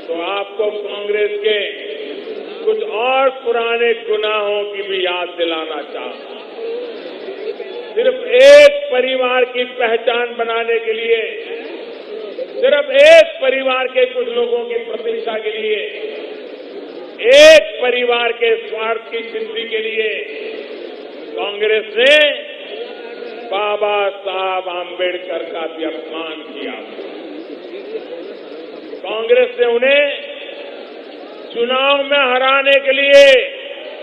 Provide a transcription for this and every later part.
तो आपको कांग्रेस के कुछ और पुराने गुनाहों की भी याद दिलाना चाहता हूं। सिर्फ एक परिवार की पहचान बनाने के लिए, सिर्फ एक परिवार के कुछ लोगों की प्रतिष्ठा के लिए, एक परिवार के स्वार्थ की सिद्धि के लिए कांग्रेस ने बाबा साहब आंबेडकर का भी अपमान किया। कांग्रेस ने उन्हें चुनाव में हराने के लिए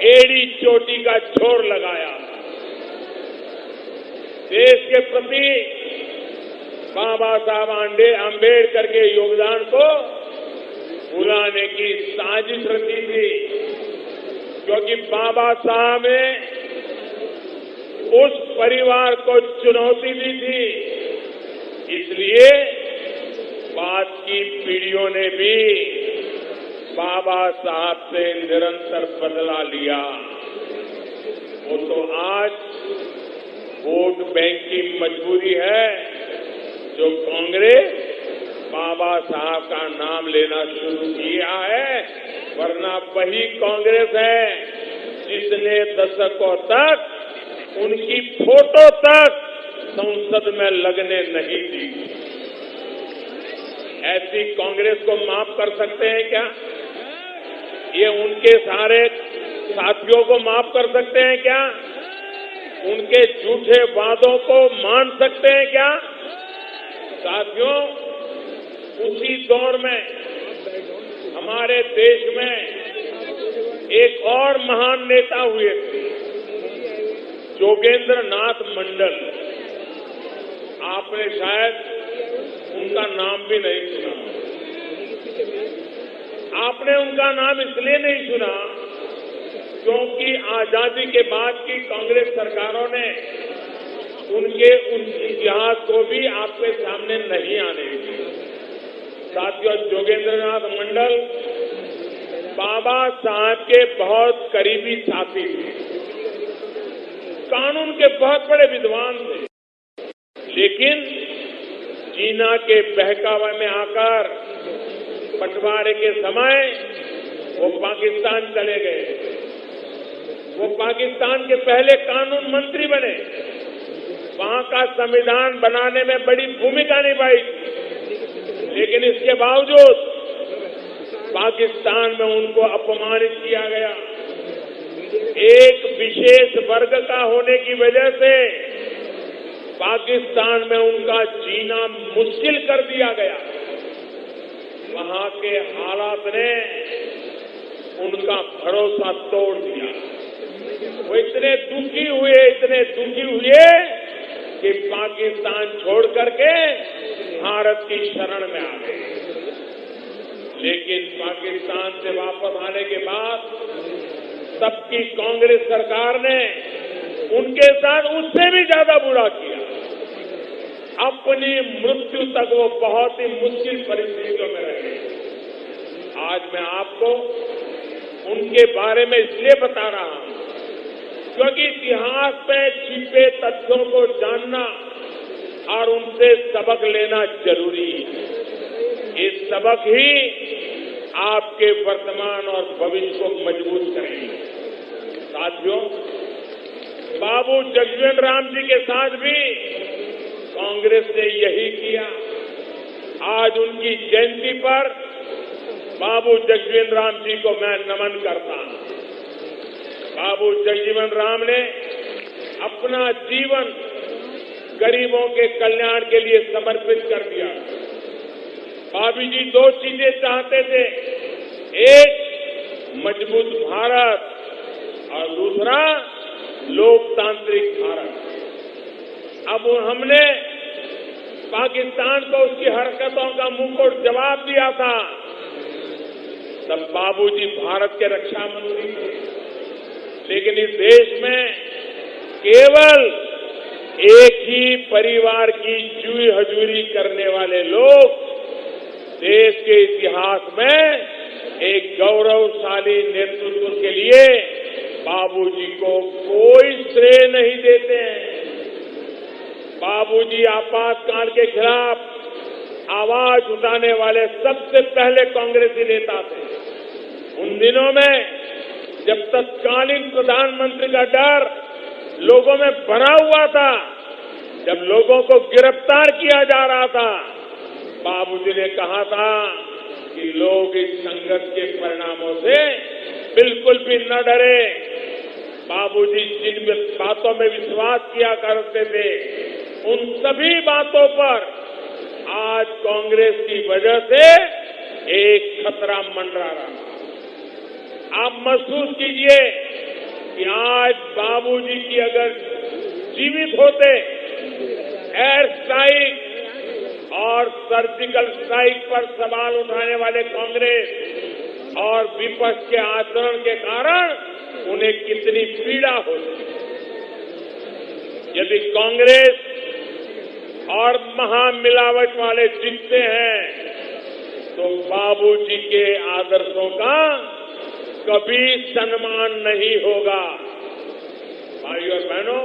एड़ी चोटी का जोर लगाया। देश के प्रति बाबा साहब आंबेडकर के योगदान को भुलाने की साजिश रची थी, क्योंकि बाबा साहब ने उस परिवार को चुनौती दी थी। इसलिए बाद की पीढ़ियों ने भी बाबा साहब से निरंतर बदला लिया। वो तो आज वोट बैंक की मजबूरी है जो कांग्रेस बाबा साहब का नाम लेना शुरू किया है, वरना वही कांग्रेस है जिसने दशकों तक उनकी फोटो तक संसद में लगने नहीं दी। ऐसी कांग्रेस को माफ कर सकते हैं क्या? ये उनके सारे साथियों को माफ कर सकते हैं क्या? उनके झूठे वादों को मान सकते हैं क्या? साथियों, उसी दौर में हमारे देश में एक और महान नेता हुए थे, जोगेंद्र नाथ मंडल। आपने शायद उनका नाम भी नहीं सुना। आपने उनका नाम इसलिए नहीं सुना क्योंकि आजादी के बाद की कांग्रेस सरकारों ने उनके उन इतिहास को भी आपके सामने नहीं आने दिया। साथियों, जोगेंद्र नाथ मंडल बाबा साहब के बहुत करीबी साथी थे, कानून के बहुत बड़े विद्वान थे, लेकिन जीना के बहकावे में आकर बंटवारे के समय वो पाकिस्तान चले गए। वो पाकिस्तान के पहले कानून मंत्री बने, वहां का संविधान बनाने में बड़ी भूमिका निभाई, लेकिन इसके बावजूद पाकिस्तान में उनको अपमानित किया गया। एक विशेष वर्ग का होने की वजह से पाकिस्तान में उनका जीना मुश्किल कर दिया गया। वहां के हालात ने उनका भरोसा तोड़ दिया। वो इतने दुखी हुए कि पाकिस्तान छोड़ करके भारत की शरण में आ गए। लेकिन पाकिस्तान से वापस आने के बाद तब की कांग्रेस सरकार ने उनके साथ उससे भी ज्यादा बुरा किया। अपनी मृत्यु तक वो बहुत ही मुश्किल परिस्थितियों में रहे। आज मैं आपको उनके बारे में इसलिए बता रहा हूं क्योंकि इतिहास में छिपे तथ्यों को जानना और उनसे सबक लेना जरूरी है। ये सबक ही आपके वर्तमान और भविष्य को मजबूत करेंगे। साथियों, बाबू जगजीवन राम जी के साथ भी कांग्रेस ने यही किया। आज उनकी जयंती पर बाबू जगजीवन राम जी को मैं नमन करता हूं। बाबू जगजीवन राम ने अपना जीवन गरीबों के कल्याण के लिए समर्पित कर दिया। बाबू जी दो चीजें चाहते थे, एक मजबूत भारत और दूसरा लोकतांत्रिक भारत। अब हमने पाकिस्तान को उसकी हरकतों का मुंहतोड़ जवाब दिया था, तब बाबूजी भारत के रक्षा मंत्री थे। लेकिन इस देश में केवल एक ही परिवार की जुई हजूरी करने वाले लोग देश के इतिहास में एक गौरवशाली नेतृत्व के लिए बाबूजी को कोई श्रेय नहीं देते हैं। बाबूजी आपातकाल के खिलाफ आवाज उठाने वाले सबसे पहले कांग्रेसी नेता थे। उन दिनों में जब तत्कालीन प्रधानमंत्री का डर लोगों में भरा हुआ था, जब लोगों को गिरफ्तार किया जा रहा था, बाबूजी ने कहा था कि लोग इस संघर्ष के परिणामों से बिल्कुल भी न डरे। बाबूजी जिन बातों में विश्वास किया करते थे, उन सभी बातों पर आज कांग्रेस की वजह से एक खतरा मंडरा रहा। आप महसूस कीजिए कि आज बाबूजी की अगर जीवित होते, एयर स्ट्राइक और सर्जिकल स्ट्राइक पर सवाल उठाने वाले कांग्रेस और विपक्ष के आचरण के कारण उन्हें कितनी पीड़ा होती। यदि कांग्रेस और महामिलावट वाले जीतते हैं तो बाबूजी के आदर्शों का कभी सम्मान नहीं होगा। भाइयों और बहनों,